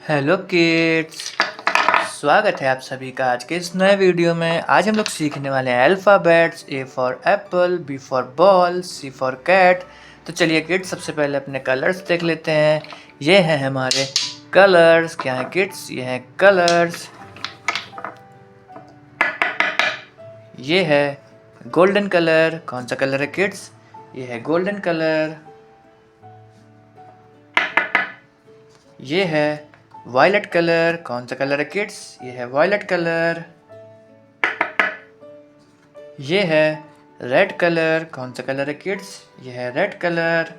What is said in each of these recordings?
Hello kids, स्वागत है आप सभी का आज के इस नए वीडियो में। आज हम लोग सीखने वाले हैं alphabets. A for apple, B for ball, C for cat. तो चलिए किड्स, सबसे पहले अपने कलर्स देख लेते हैं। ये हैं हमारे कलर्स। क्या है किड्स? ये हैं कलर्स। ये है गोल्डन कलर। कौन सा कलर है किड्स? ये है गोल्डन कलर। ये है वायलेट कलर। कौन सा कलर है किड्स? ये है वायलेट कलर। ये है रेड कलर। कौन सा कलर है किड्स? ये है रेड कलर।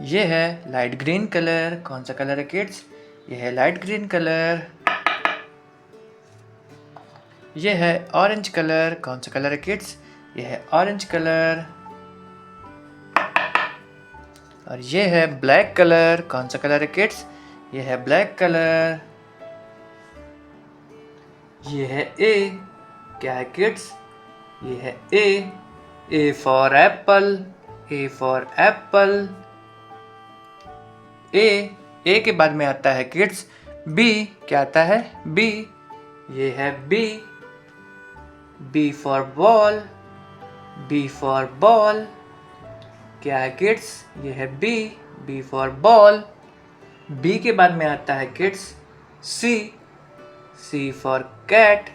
ये है लाइट ग्रीन कलर। कौन सा कलर है किड्स? ये है लाइट ग्रीन कलर। ये है ऑरेंज कलर। कौन सा कलर है किड्स? ये है ऑरेंज कलर। और ये है ब्लैक कलर। कौन सा कलर है किड्स? ये है ब्लैक कलर। ये है ए। क्या है किड्स? ये है A. A for apple. A for apple. A के बाद में आता है किड्स बी। क्या आता है? बी। ये है B. B for ball. B for ball. क्या है किड्स? ये है B. B for ball. B के बाद में आता है kids C. C for cat.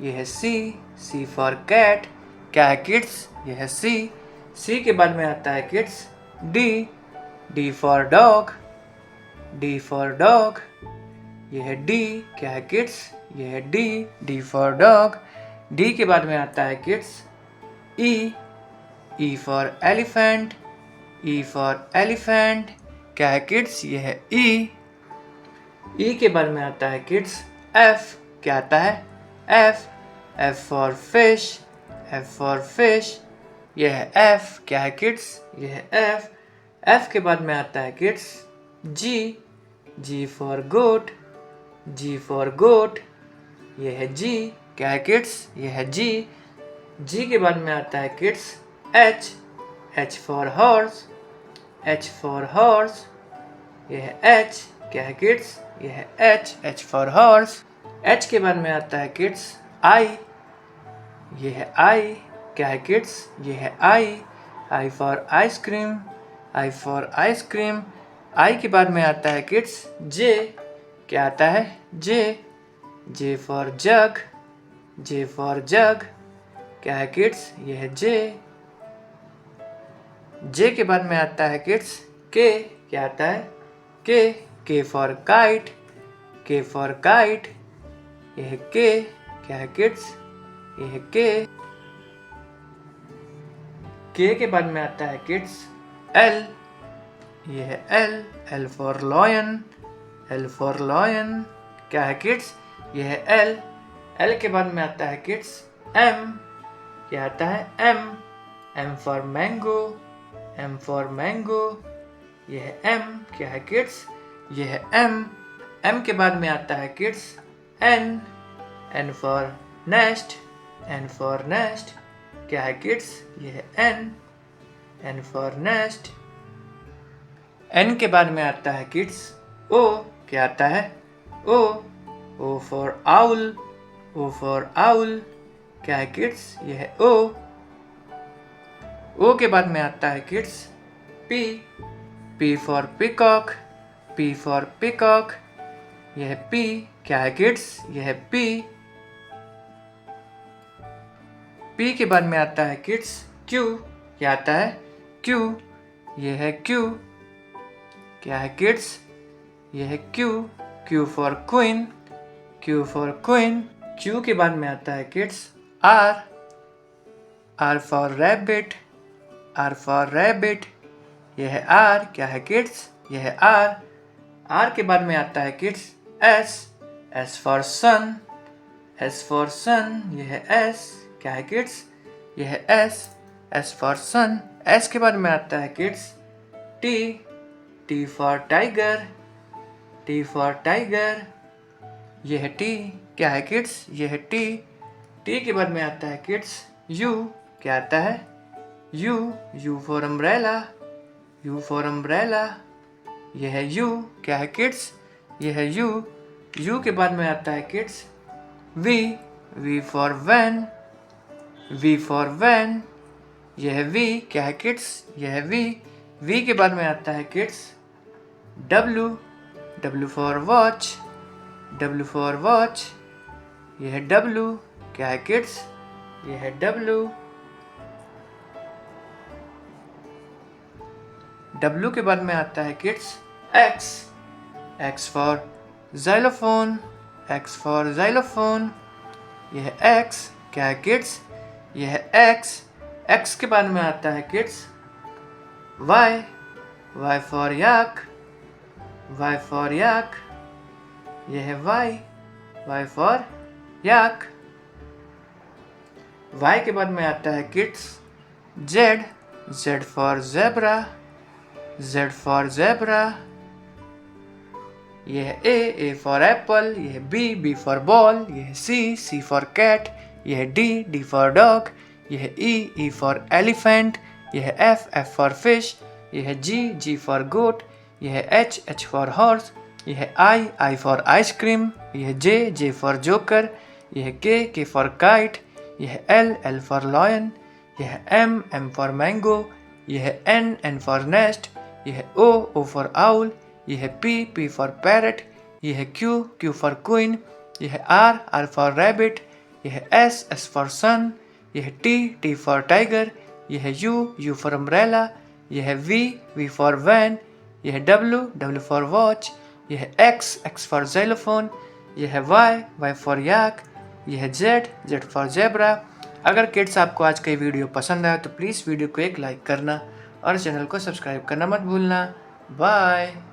ये है सी। C for cat. क्या है किड्स? ये है सी। सी के बाद में आता है kids D. D for dog. D for dog. ये है डी। क्या है किड्स? ये है D. D for dog. D के बाद में आता है kids E. E for elephant. E for elephant. क्या है किड्स? ये है ई। ई के बाद में आता है किड्स एफ। क्या आता है? F. F for fish. F for fish. ये है एफ। क्या है किड्स? ये है एफ। एफ के बाद में आता है kids G. G for goat. G for goat. ये है जी। क्या है किड्स? ये है जी। जी के बाद में आता है kids H. H for horse. H for horse. ये है एच। क्या है किड्स? ये है H. H for horse. H के बाद में आता है किड्स आई। ये है आई। क्या है किड्स? ये है I. I for ice cream. I for ice cream. I के बाद में आता है किड्स जे। क्या आता है? J. J for jug. J for jug. क्या है किड्स? ये है जे। जे के बाद में आता है किड्स के। क्या आता है? के। के फॉर काइट। के फॉर काइट। ये है के। क्या है किड्स? ये है के। के बाद में आता है किड्स एल। ये है L. L for lion. L for lion. क्या है किड्स? ये है एल। एल के बाद में आता है किड्स एम। क्या आता है? M. M for mango. M for mango. ये है एम। क्या है किड्स? ये है एम। एम के बाद में आता है kids N. N for nest. N for nest. क्या है किड्स? ये है N. N for nest. N के बाद में आता है किड्स ओ। क्या आता है? O. O for owl. O for owl. क्या है किड्स? ये है ओ। ओ के बाद में आता है kids P. P for peacock. P for peacock. यह है पी। क्या है किड्स? यह है पी। पी के बाद में आता है किड्स क्यू। क्या आता है? क्यू। यह है क्यू। क्या है किड्स? यह है Q. Q for queen. Q for queen. Q के बाद में आता है kids R. R for rabbit. R for rabbit. यह है आर। क्या है किड्स? यह है आर। आर के बाद में आता है kids S. S for sun. S for sun. यह है एस। क्या है किड्स? यह है S. S for sun. S के बाद में आता है kids T. T for tiger. T for tiger. यह है टी। क्या है किड्स? यह है टी। टी के बाद में आता है किड्स यू। क्या आता है? You. You for umbrella. You for umbrella. ये है U, क्या है किड्स? ये है U। U के बाद में आता है kids V, V for van, V for van. ये है V, क्या है किड्स? ये है V। V के बाद में आता है kids W, W for watch, W for watch. ये है W, क्या है किड्स? ये है W। W के बाद में आता है kids X, X for xylophone, X for xylophone। ये है X, क्या है किड्स? ये है X। X के बाद में आता है kids Y, Y for yak, Y for yak। ये है Y, Y for yak। Y के बाद में आता है kids Z, Z for zebra, Z for zebra। ये है A फॉर एप्पल। ये है B फॉर बॉल। ये है C फॉर कैट। ये है D फॉर डॉग। ये है E फॉर एलिफेंट। ये है F फॉर फिश। ये है G फॉर गोट। ये है H फॉर हॉर्स। ये है I फॉर आइसक्रीम। ये है J फॉर जोकर। ये है K फॉर काइट। ये है L फॉर लॉयन। ये है M फॉर मैंगो। ये है N फॉर नेस्ट। ये है O फॉर आउल। ये है P फॉर पैरट। ये है Q फॉर क्वीन। ये है R फॉर रैबिट। ये है S फॉर सन। ये है T फॉर टाइगर। ये है U फॉर अम्ब्रेला। ये है V फॉर वैन। ये है W फॉर वॉच। ये है X फॉर xylophone। ये है Y फॉर yak। ये है Z फॉर zebra। अगर किड्स आपको आज का वीडियो पसंद आया तो प्लीज़ वीडियो को एक लाइक करना और चैनल को सब्सक्राइब करना मत भूलना। बाय।